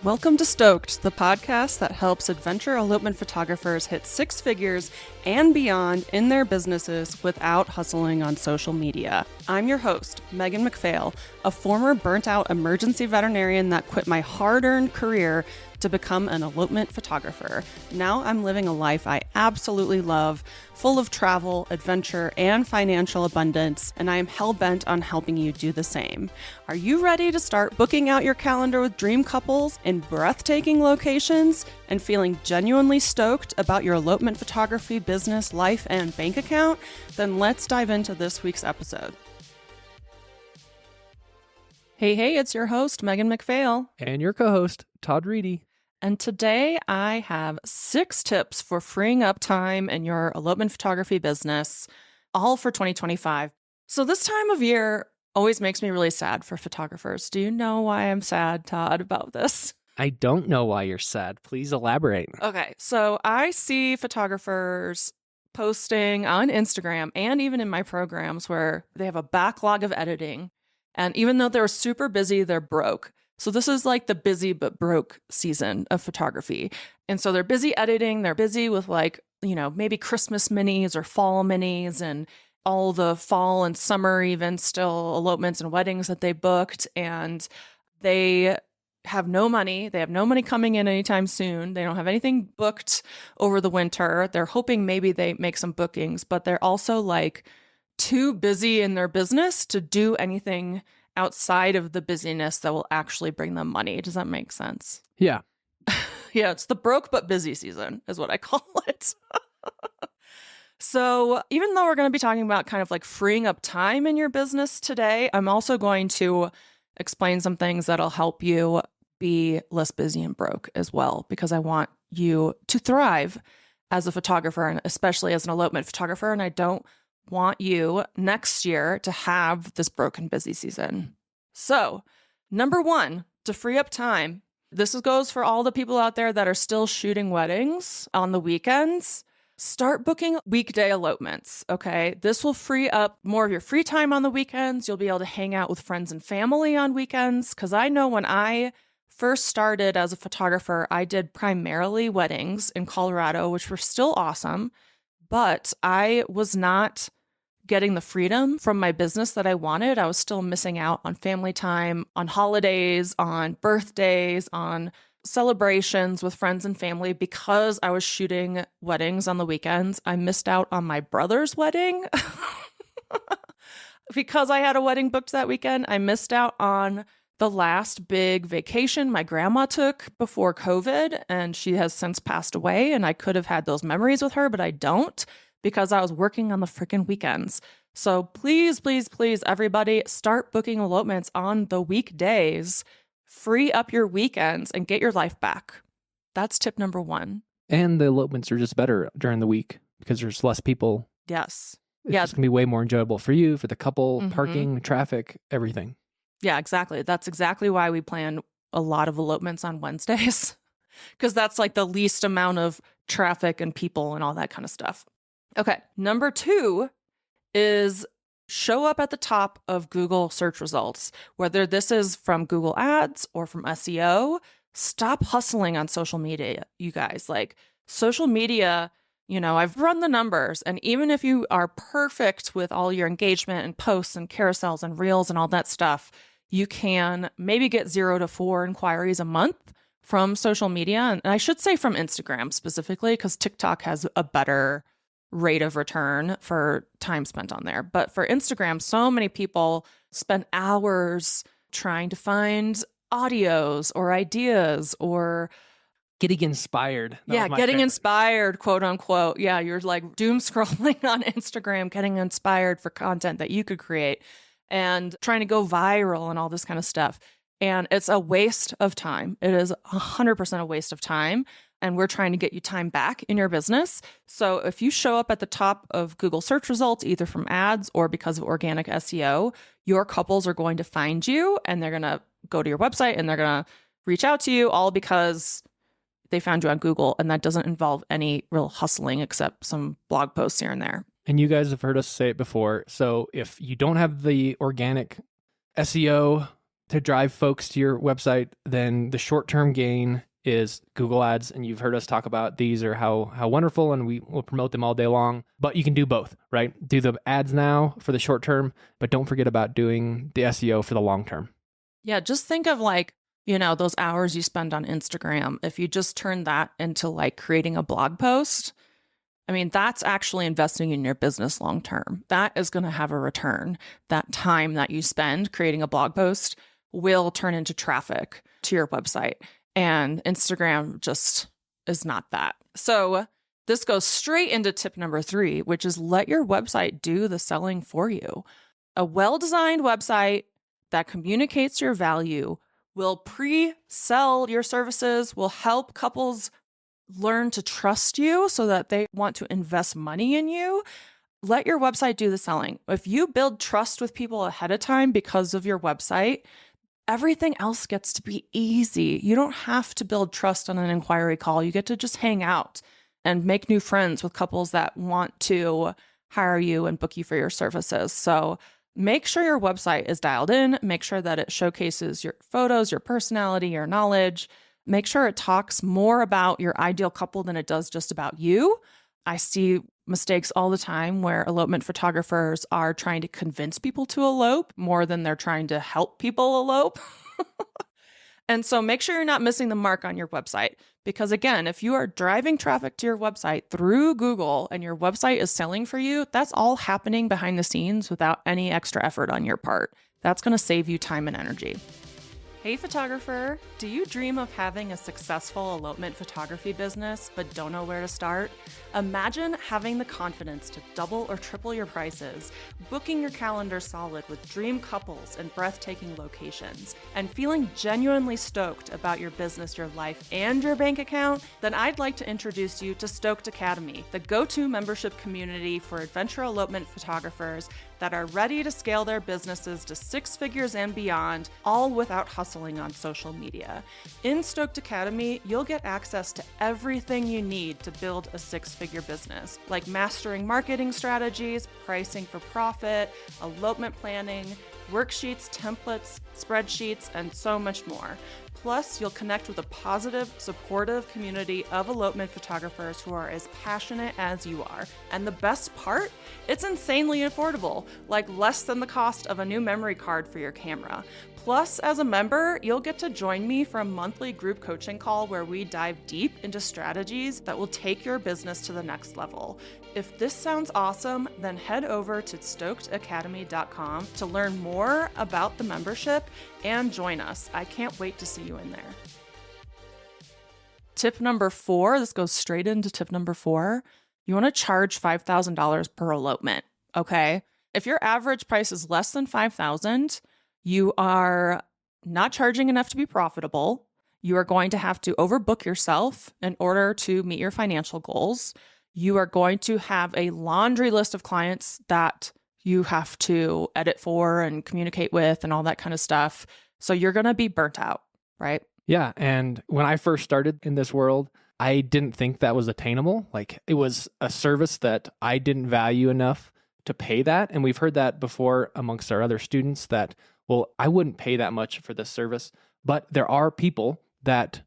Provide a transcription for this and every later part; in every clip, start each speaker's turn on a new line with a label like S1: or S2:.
S1: Welcome to Stoked, the podcast that helps adventure elopement photographers hit six figures and beyond in their businesses without hustling on social media. I'm your host, Megan MacPhail, a former burnt-out emergency veterinarian that quit my hard-earned career to become an elopement photographer. Now I'm living a life I absolutely love, full of travel, adventure, and financial abundance, and I am hell-bent on helping you do the same. Are you ready to start booking out your calendar with dream couples in breathtaking locations and feeling genuinely stoked about your elopement photography business, life, and bank account? Then let's dive into this week's episode. Hey, it's your host, Megan MacPhail.
S2: And your co-host, Todd Reedy.
S1: And today I have 6 tips for freeing up time in your elopement photography business, all for 2025. So this time of year always makes me really sad for photographers. Do you know why I'm sad, Todd, about this?
S2: I don't know why you're sad. Please elaborate.
S1: Okay, so I see photographers posting on Instagram and even in my programs where they have a backlog of editing. And even though they're super busy, they're broke. So this is like the busy but broke season of photography. And so they're busy editing. They're busy with maybe Christmas minis or fall minis and all the fall and summer even still elopements and weddings that they booked. And they have no money. They have no money coming in anytime soon. They don't have anything booked over the winter. They're hoping maybe they make some bookings, but they're also like too busy in their business to do anything outside of the busyness that will actually bring them money. Does that make sense?
S2: Yeah.
S1: Yeah, it's the broke but busy season is what I call it. So even though we're going to be talking about kind of like freeing up time in your business today, I'm also going to explain some things that'll help you be less busy and broke as well, because I want you to thrive as a photographer and especially as an elopement photographer. And I don't want you next year to have this broken busy season. So, number 1, to free up time. This goes for all the people out there that are still shooting weddings on the weekends. Start booking weekday elopements, okay? This will free up more of your free time on the weekends. You'll be able to hang out with friends and family on weekends. Because I know when I first started as a photographer, I did primarily weddings in Colorado, which were still awesome. But I was not getting the freedom from my business that I wanted. I was still missing out on family time, on holidays, on birthdays, on celebrations with friends and family because I was shooting weddings on the weekends. I missed out on my brother's wedding because I had a wedding booked that weekend. I missed out on the last big vacation my grandma took before COVID, and she has since passed away, and I could have had those memories with her, but I don't because I was working on the freaking weekends. So please, everybody, start booking elopements on the weekdays. Free up your weekends and get your life back. That's tip number 1.
S2: And the elopements are just better during the week because there's less people.
S1: Yes.
S2: It's just going to be way more enjoyable for you, for the couple, parking, traffic, everything.
S1: Yeah, exactly. That's exactly why we plan a lot of elopements on Wednesdays, because that's like the least amount of traffic and people and all that kind of stuff. Okay, number 2 is show up at the top of Google search results. Whether this is from Google Ads or from SEO, stop hustling on social media, you guys. Like social media, I've run the numbers, and even if you are perfect with all your engagement and posts and carousels and reels and all that stuff, you can maybe get 0 to 4 inquiries a month from social media. And I should say from Instagram specifically, because TikTok has a better rate of return for time spent on there. But for Instagram, so many people spend hours trying to find audios or ideas or
S2: getting inspired.
S1: Getting inspired, quote unquote. Yeah, you're like doom scrolling on Instagram, getting inspired for content that you could create and trying to go viral and all this kind of stuff. And it's a waste of time. It is 100% a waste of time. And we're trying to get you time back in your business. So if you show up at the top of Google search results, either from ads or because of organic SEO, your couples are going to find you and they're going to go to your website and they're going to reach out to you all because they found you on Google. And that doesn't involve any real hustling except some blog posts here and there.
S2: And you guys have heard us say it before. So if you don't have the organic SEO to drive folks to your website, then the short-term gain is Google Ads. And you've heard us talk about these are how wonderful, and we will promote them all day long. But you can do both, right? Do the ads now for the short term, but don't forget about doing the SEO for the long term.
S1: Yeah, just think of like, you know, those hours you spend on Instagram. If you just turn that into like creating a blog post, I mean, that's actually investing in your business long term. That is going to have a return. That time that you spend creating a blog post will turn into traffic to your website. And Instagram just is not that. So this goes straight into tip number 3, which is let your website do the selling for you. A well-designed website that communicates your value will pre-sell your services, will help couples learn to trust you so that they want to invest money in you. Let your website do the selling. If you build trust with people ahead of time because of your website, everything else gets to be easy. You don't have to build trust on an inquiry call. You get to just hang out and make new friends with couples that want to hire you and book you for your services. So make sure your website is dialed in. Make sure that it showcases your photos, your personality, your knowledge. Make sure it talks more about your ideal couple than it does just about you. I see mistakes all the time where elopement photographers are trying to convince people to elope more than they're trying to help people elope. And so make sure you're not missing the mark on your website. Because again, if you are driving traffic to your website through Google and your website is selling for you, that's all happening behind the scenes without any extra effort on your part. That's going to save you time and energy. Hey photographer, do you dream of having a successful elopement photography business but don't know where to start? Imagine having the confidence to double or triple your prices, booking your calendar solid with dream couples and breathtaking locations, and feeling genuinely stoked about your business, your life, and your bank account? Then I'd like to introduce you to STOKED Academy, the go-to membership community for adventure elopement photographers that are ready to scale their businesses to 6 figures and beyond, all without hustling on social media. In STOKED Academy, you'll get access to everything you need to build a 6-figure business, like mastering marketing strategies, pricing for profit, elopement planning, worksheets, templates, spreadsheets, and so much more. Plus, you'll connect with a positive, supportive community of elopement photographers who are as passionate as you are. And the best part? It's insanely affordable, like less than the cost of a new memory card for your camera. Plus, as a member, you'll get to join me for a monthly group coaching call where we dive deep into strategies that will take your business to the next level. If this sounds awesome, then head over to stokedacademy.com to learn more about the membership and join us. I can't wait to see you in there. Tip number 4, this goes straight into tip number 4. You want to charge $5,000 per elopement, okay? If your average price is less than $5,000, you are not charging enough to be profitable. You are going to have to overbook yourself in order to meet your financial goals. You are going to have a laundry list of clients that you have to edit for and communicate with and all that kind of stuff. So you're going to be burnt out, right?
S2: Yeah. And when I first started in this world, I didn't think that was attainable. Like it was a service that I didn't value enough to pay that. And we've heard that before amongst our other students that, well, I wouldn't pay that much for this service. But there are people that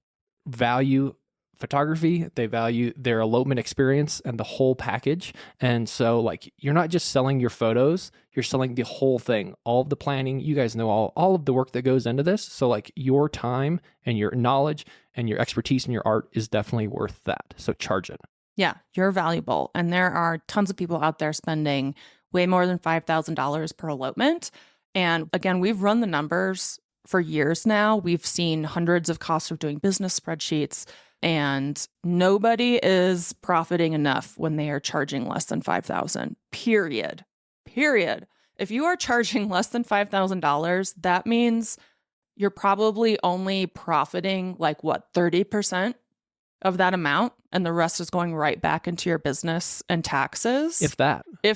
S2: value photography, they value their elopement experience and the whole package. And so like you're not just selling your photos, you're selling the whole thing, all of the planning. You guys know all of the work that goes into this. So like your time and your knowledge and your expertise and your art is definitely worth that. So charge it.
S1: Yeah, you're valuable. And there are tons of people out there spending way more than $5,000 per elopement. And again, we've run the numbers for years now. We've seen hundreds of costs of doing business spreadsheets, and nobody is profiting enough when they are charging less than $5,000, period. If you are charging less than $5,000, that means you're probably only profiting like 30% of that amount, and the rest is going right back into your business and taxes.
S2: If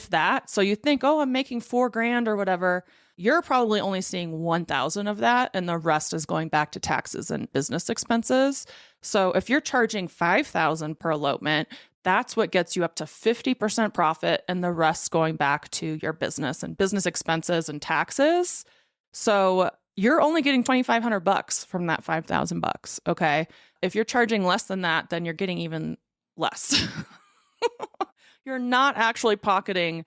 S2: that. So you think, oh, I'm making $4,000 or whatever. You're probably only seeing 1,000 of that, and the rest is going back to taxes and business expenses. So if you're charging $5,000 per elopement, that's what gets you up to 50% profit, and the rest going back to your business and business expenses and taxes. So
S1: you're only getting $2,500 from that $5,000. Okay. If you're charging less than that, then you're getting even less. You're not actually pocketing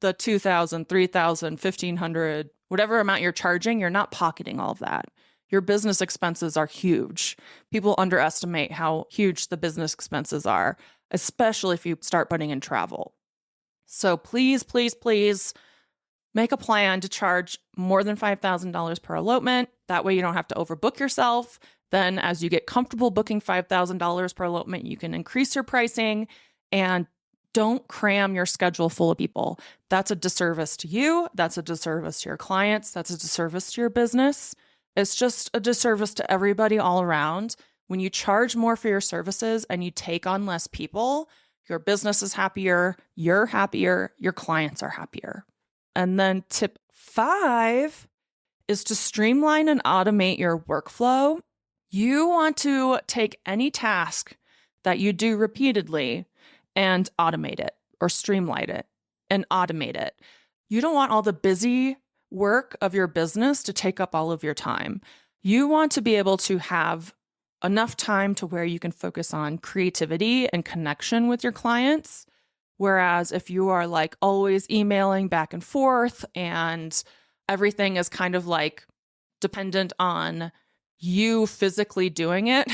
S1: the $2,000, $3,000, $1,500, whatever amount you're charging. You're not pocketing all of that. Your business expenses are huge. People underestimate how huge the business expenses are, especially if you start putting in travel. So please, please, please make a plan to charge more than $5,000 per elopement. That way you don't have to overbook yourself. Then as you get comfortable booking $5,000 per elopement, you can increase your pricing, and don't cram your schedule full of people. That's a disservice to you. That's a disservice to your clients. That's a disservice to your business. It's just a disservice to everybody all around. When you charge more for your services and you take on less people, your business is happier, you're happier, your clients are happier. And then tip 5 is to streamline and automate your workflow. You want to take any task that you do repeatedly and automate it, or streamline it and automate it. You don't want all the busy work of your business to take up all of your time. You want to be able to have enough time to where you can focus on creativity and connection with your clients. Whereas if you are like always emailing back and forth and everything is kind of like dependent on you physically doing it,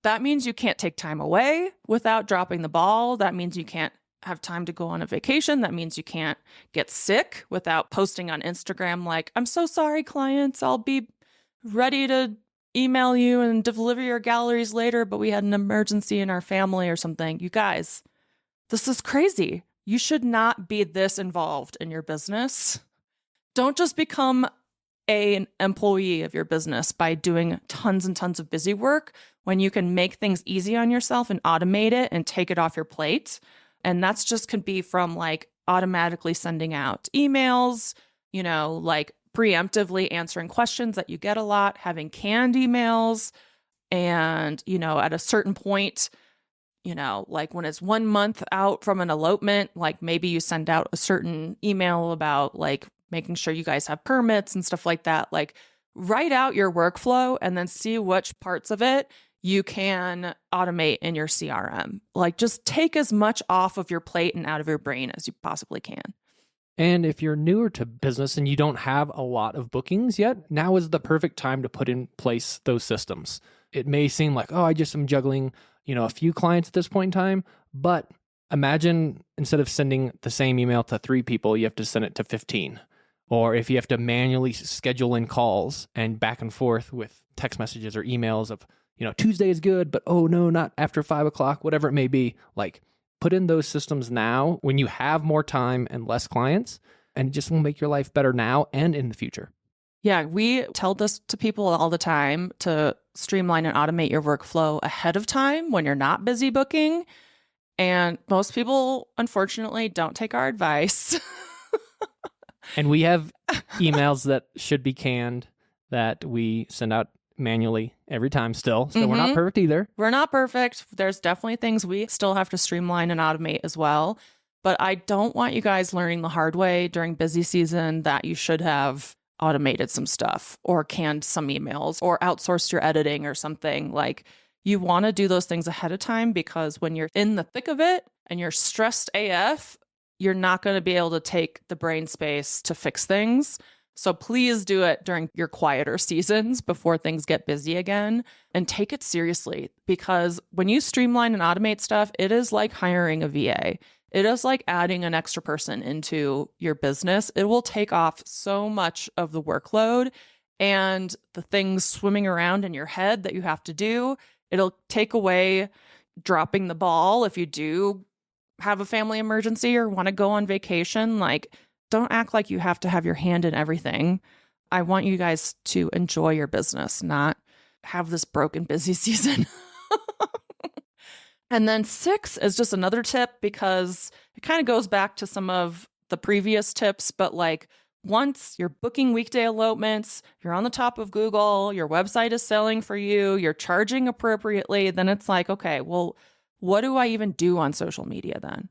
S1: that means you can't take time away without dropping the ball. That means you can't have time to go on a vacation. That means you can't get sick without posting on Instagram like, I'm so sorry, clients. I'll be ready to email you and deliver your galleries later, but we had an emergency in our family or something. You guys, this is crazy. You should not be this involved in your business. Don't just become an employee of your business by doing tons and tons of busy work when you can make things easy on yourself and automate it and take it off your plate. And that's just could be from like automatically sending out emails, like preemptively answering questions that you get a lot, having canned emails. And, at a certain point, like when it's 1 month out from an elopement, like maybe you send out a certain email about like making sure you guys have permits and stuff like that. Like write out your workflow and then see which parts of it you can automate in your CRM. Like just take as much off of your plate and out of your brain as you possibly can.
S2: And if you're newer to business and you don't have a lot of bookings yet, now is the perfect time to put in place those systems. It may seem like, oh, I just am juggling, a few clients at this point in time, but imagine instead of sending the same email to 3 people, you have to send it to 15. Or if you have to manually schedule in calls and back and forth with text messages or emails of, Tuesday is good, but oh no, not after 5 o'clock, whatever it may be. Like put in those systems now when you have more time and less clients, and it just will make your life better now and in the future.
S1: Yeah, we tell this to people all the time to streamline and automate your workflow ahead of time when you're not busy booking. And most people, unfortunately, don't take our advice.
S2: And we have emails that should be canned that we send out manually every time still. So we're not perfect either.
S1: We're not perfect. There's definitely things we still have to streamline and automate as well. But I don't want you guys learning the hard way during busy season that you should have automated some stuff or canned some emails or outsourced your editing or something. Like you want to do those things ahead of time, because when you're in the thick of it and you're stressed AF, you're not going to be able to take the brain space to fix things. So please do it during your quieter seasons before things get busy again, and take it seriously, because when you streamline and automate stuff, it is like hiring a VA. It is like adding an extra person into your business. It will take off so much of the workload and the things swimming around in your head that you have to do. It'll take away dropping the ball if you do have a family emergency or want to go on vacation. Like, don't act like you have to have your hand in everything. I want you guys to enjoy your business, not have this broken busy season. And then 6 is just another tip, because it kind of goes back to some of the previous tips, but like once you're booking weekday elopements, you're on the top of Google, your website is selling for you, you're charging appropriately, then it's like, okay, well, what do I even do on social media then?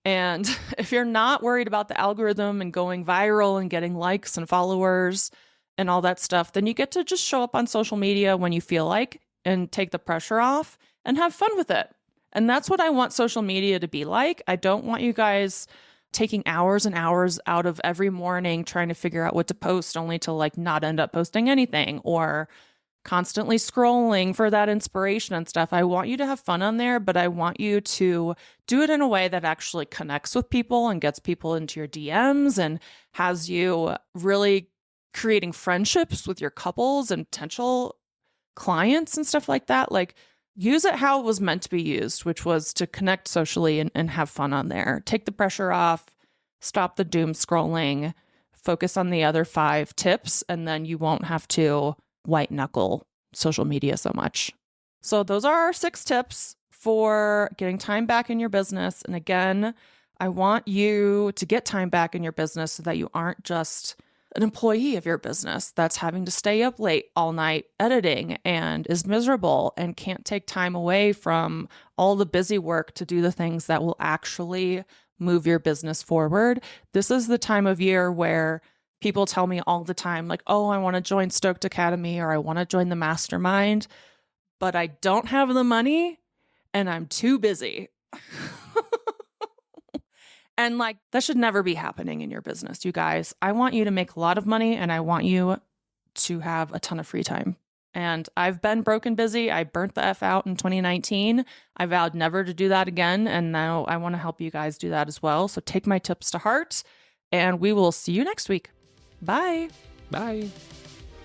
S1: And if you're not worried about the algorithm and going viral and getting likes and followers and all that stuff, then you get to just show up on social media when you feel like and take the pressure off and have fun with it. And that's what I want social media to be like. I don't want you guys taking hours and hours out of every morning trying to figure out what to post only to like not end up posting anything, or constantly scrolling for that inspiration and stuff. I want you to have fun on there, but I want you to do it in a way that actually connects with people and gets people into your DMs and has you really creating friendships with your couples and potential clients and stuff like that. Like, use it how it was meant to be used, which was to connect socially and have fun on there. Take the pressure off, stop the doom scrolling, focus on the other 5 tips, and then you won't have to white knuckle social media so much. So those are our 6 tips for getting time back in your business. And again, I want you to get time back in your business so that you aren't just an employee of your business that's having to stay up late all night editing and is miserable and can't take time away from all the busy work to do the things that will actually move your business forward. This is the time of year where people tell me all the time, like, oh, I want to join Stoked Academy or I want to join the mastermind, but I don't have the money and I'm too busy. And like, that should never be happening in your business, you guys. I want you to make a lot of money and I want you to have a ton of free time. And I've been broken busy. I burnt the F out in 2019. I vowed never to do that again. And now I want to help you guys do that as well. So take my tips to heart and we will see you next week. Bye.
S2: Bye.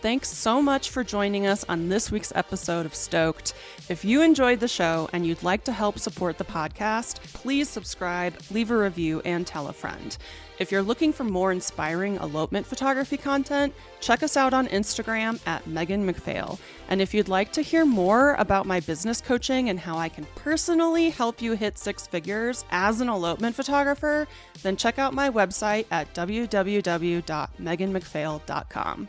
S1: Thanks so much for joining us on this week's episode of Stoked. If you enjoyed the show and you'd like to help support the podcast, please subscribe, leave a review, and tell a friend. If you're looking for more inspiring elopement photography content, check us out on Instagram at Megan MacPhail. And if you'd like to hear more about my business coaching and how I can personally help you hit 6 figures as an elopement photographer, then check out my website at www.meganmacphail.com.